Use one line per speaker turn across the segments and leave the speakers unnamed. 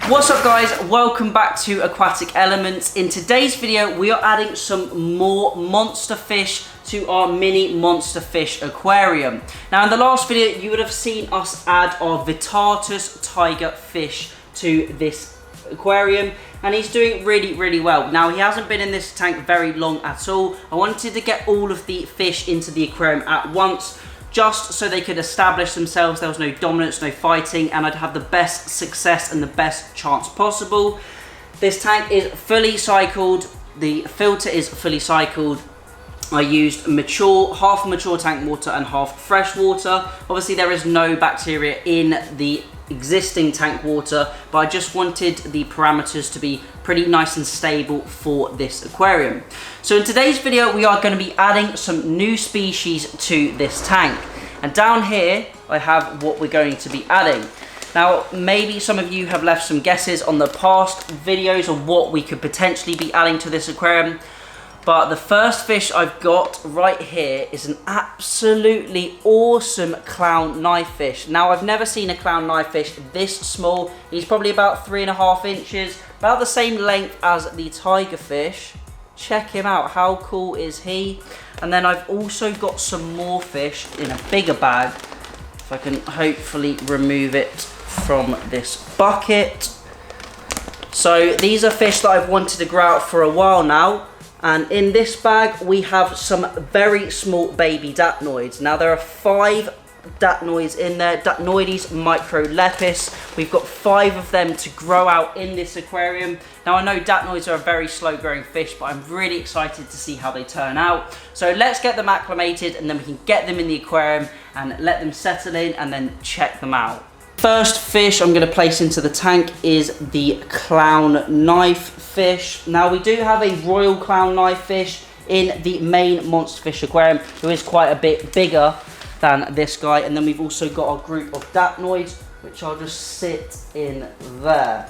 What's up guys, welcome back to Aquatic Elements. In today's video we are adding some more monster fish to our mini monster fish aquarium. Now in the last video you would have seen us add our Vittatus tiger fish to this aquarium and he's doing really well. Now he hasn't been in this tank very long at all. I wanted to get all of the fish into the aquarium at once, just so they could establish themselves. There was no dominance, no fighting, and I'd have the best success and the best chance possible. This tank is fully cycled, the filter is fully cycled. I used half mature tank water and half fresh water. Obviously there is no bacteria in the existing tank water, but I just wanted the parameters to be pretty nice and stable for this aquarium. So in today's video we are going to be adding some new species to this tank, and down here I have what we're going to be adding. Now maybe some of you have left some guesses on the past videos of what we could potentially be adding to this aquarium, but the first fish I've got right here is an absolutely awesome clown knifefish. Now I've never seen a clown knifefish this small. He's probably about 3.5 inches, about the same length as the tigerfish. Check him out, how cool is he? And then I've also got some more fish in a bigger bag. If I can hopefully remove it from this bucket. So these are fish that I've wanted to grow out for a while now. And in this bag we have some very small baby Datnoids. Now there are 5 Datnoids in there, Datnoids microlepis. We've got 5 of them to grow out in this aquarium. Now I know Datnoids are a very slow growing fish, but I'm really excited to see how they turn out. So let's get them acclimated and then we can get them in the aquarium and let them settle in and then check them out. First fish I'm going to place into the tank is the clown knife fish. Now we do have a royal clown knife fish in the main monster fish aquarium, who is quite a bit bigger than this guy, and then we've also got our group of Datnoids, which I'll just sit in there.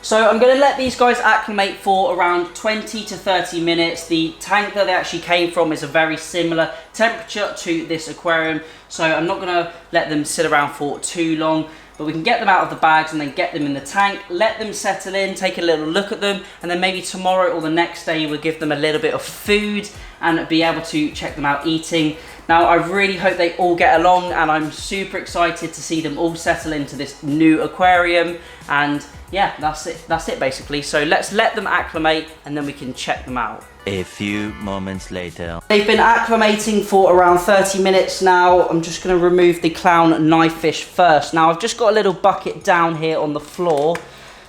So I'm going to let these guys acclimate for around 20 to 30 minutes. The tank that they actually came from is a very similar temperature to this aquarium, so I'm not going to let them sit around for too long, but we can get them out of the bags and then get them in the tank, let them settle in, take a little look at them, and then maybe tomorrow or the next day we'll give them a little bit of food and be able to check them out eating. Now I really hope they all get along, and I'm super excited to see them all settle into this new aquarium. And yeah, that's it basically. So let's let them acclimate and then we can check them out.
A few moments later.
They've been acclimating for around 30 minutes now. I'm just going to remove the clown knifefish first. Now I've just got a little bucket down here on the floor,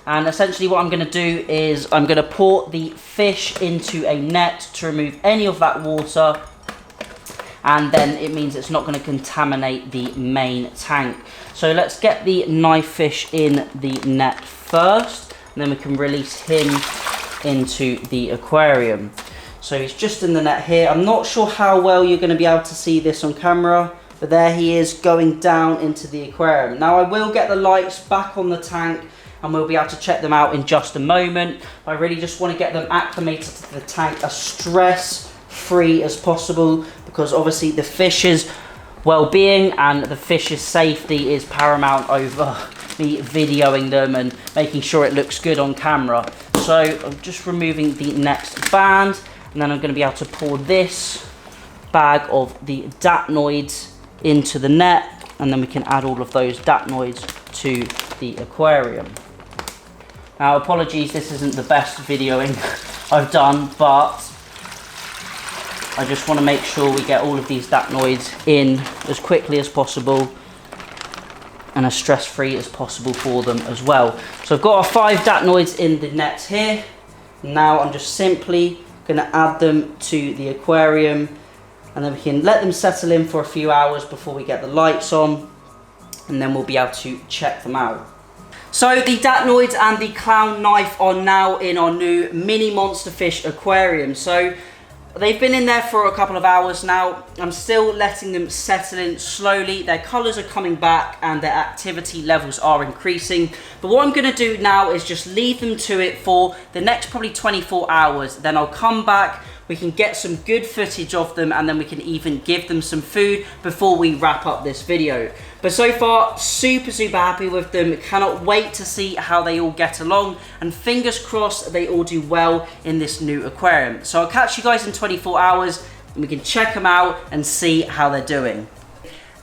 and essentially what I'm going to do is I'm going to pour the fish into a net to remove any of that water, and then it means it's not going to contaminate the main tank. So let's get the knifefish in the net first, and then we can release him into the aquarium. So he's just in the net here. I'm not sure how well you're going to be able to see this on camera, but there he is going down into the aquarium. Now I will get the lights back on the tank and we'll be able to check them out in just a moment. I really just want to get them acclimated to the tank as stress-free as possible, because obviously the fish's well-being and the fish's safety is paramount over me videoing them and making sure it looks good on camera. So I'm just removing the next band, and then I'm going to be able to pour this bag of the Datnoids into the net, and then we can add all of those Datnoids to the aquarium. Now apologies, this isn't the best videoing I've done, but I just want to make sure we get all of these Datnoids in as quickly as possible and as stress-free as possible for them as well. So I've got our 5 Datnoids in the net here. Now I'm just simply going to add them to the aquarium, and then we can let them settle in for a few hours before we get the lights on, and then we'll be able to check them out. So the Datnoids and the clown knife are now in our new mini monster fish aquarium. So they've been in there for a couple of hours now. I'm still letting them settle in slowly. Their colours are coming back and their activity levels are increasing. But what I'm going to do now is just leave them to it for the next probably 24 hours. Then I'll come back, we can get some good footage of them, and then we can even give them some food before we wrap up this video. But so far, super happy with them. Cannot wait to see how they all get along, and fingers crossed they all do well in this new aquarium. So I'll catch you guys in 24 hours and we can check them out and see how they're doing.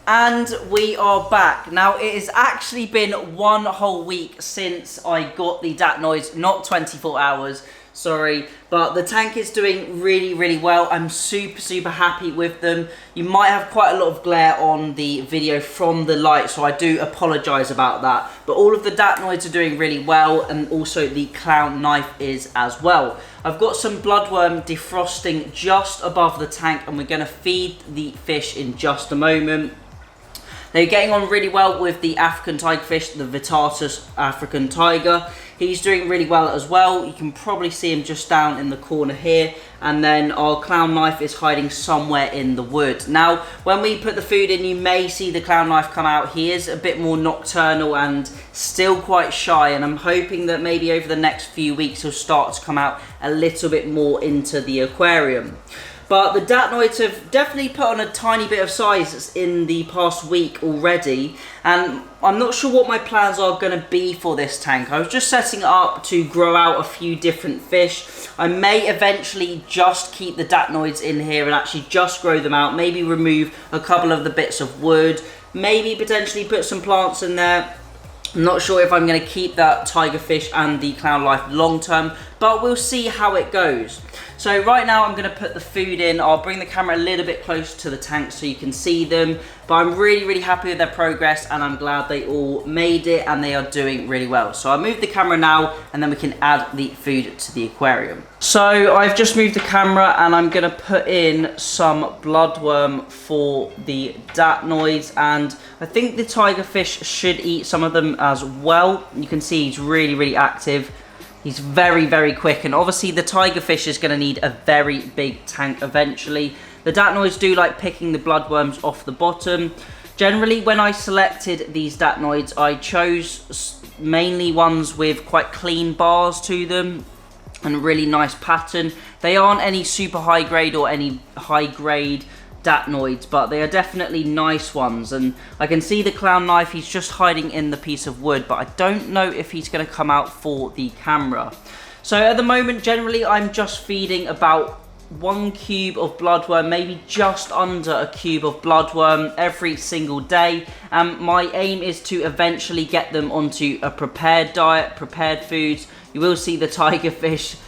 And we are back. Now, it has actually been 1 whole week since I got the Datnoids, not 24 hours, sorry, but the tank is doing really well. I'm super happy with them. You might have quite a lot of glare on the video from the light, so I do apologize about that. But all of the Datnoids are doing really well, and also the clown knife is as well. I've got some bloodworm defrosting just above the tank, and we're gonna feed the fish in just a moment. They're getting on really well with the African tigerfish, the Vitatus African tiger. He's doing really well as well. You can probably see him just down in the corner here. And then our clown knife is hiding somewhere in the wood. Now, when we put the food in, you may see the clown knife come out. He is a bit more nocturnal and still quite shy. And I'm hoping that maybe over the next few weeks, he'll start to come out a little bit more into the aquarium. But the Datnoids have definitely put on a tiny bit of size in the past week already, and I'm not sure what my plans are going to be for this tank. I was just setting it up to grow out a few different fish. I may eventually just keep the Datnoids in here and actually just grow them out, maybe remove a couple of the bits of wood, maybe potentially put some plants in there. I'm not sure if I'm going to keep that tigerfish and the clown life long term, but we'll see how it goes. So right now I'm going to put the food in. I'll bring the camera a little bit closer to the tank so you can see them. But I'm really happy with their progress, and I'm glad they all made it and they are doing really well. So I'll move the camera now and then we can add the food to the aquarium. So I've just moved the camera and I'm going to put in some bloodworm for the Datnoids, and I think the tigerfish should eat some of them as well. You can see he's really active. He's very quick, and obviously the tigerfish is going to need a very big tank eventually. The Datnoids do like picking the bloodworms off the bottom. Generally, when I selected these Datnoids, I chose mainly ones with quite clean bars to them and a really nice pattern. They aren't any super high grade or any high grade Datnoids, but they are definitely nice ones. And I can see the clown knife, he's just hiding in the piece of wood, but I don't know if he's going to come out for the camera. So at the moment, generally I'm just feeding about 1 cube of bloodworm, maybe just under a cube of bloodworm every single day. My aim is to eventually get them onto a prepared diet, prepared foods. You will see the tigerfish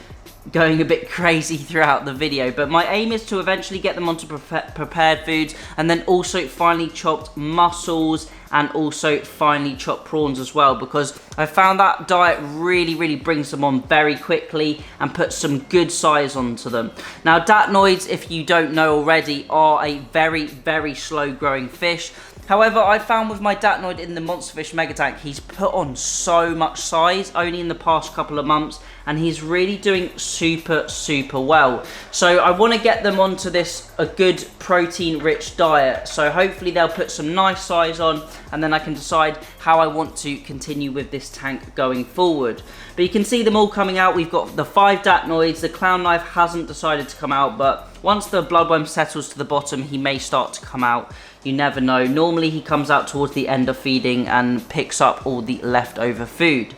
going a bit crazy throughout the video, but my aim is to eventually get them onto prepared foods, and then also finely chopped mussels and also finely chopped prawns as well, because I found that diet really brings them on very quickly and puts some good size onto them. Now, Datnoids, if you don't know already, are a very slow growing fish. However, I found with my Datnoid in the Monster Fish Mega Tank, he's put on so much size only in the past couple of months, and he's really doing super well. So I want to get them onto a good protein rich diet. So hopefully they'll put some nice size on, and then I can decide how I want to continue with this tank going forward. But you can see them all coming out. We've got the 5 Datnoids. The clown knife hasn't decided to come out, but once the bloodworm settles to the bottom, he may start to come out. You never know. Normally he comes out towards the end of feeding and picks up all the leftover food.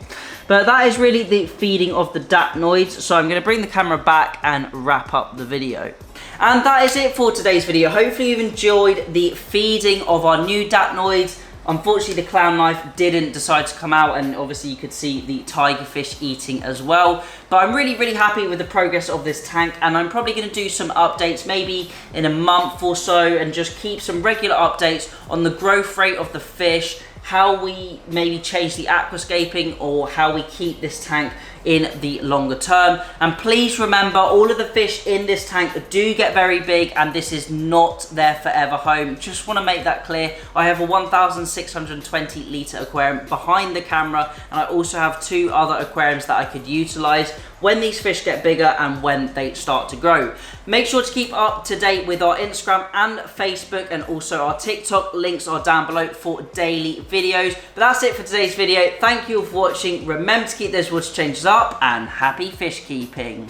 But that is really the feeding of the Datnoids, so I'm going to bring the camera back and wrap up the video. And that is it for today's video. Hopefully you've enjoyed the feeding of our new Datnoids. Unfortunately, the clown knife didn't decide to come out, and obviously you could see the tigerfish eating as well. But I'm really happy with the progress of this tank, and I'm probably going to do some updates maybe in a month or so, and just keep some regular updates on the growth rate of the fish, how we maybe change the aquascaping, or how we keep this tank in the longer term. And please remember, all of the fish in this tank do get very big, and this is not their forever home. Just want to make that clear. I have a 1,620 litre aquarium behind the camera, and I also have 2 other aquariums that I could utilise when these fish get bigger and when they start to grow. Make sure to keep up to date with our Instagram and Facebook, and also our TikTok. Links are down below for daily videos. But that's it for today's video. Thank you all for watching. Remember to keep those water changes up, and happy fish keeping.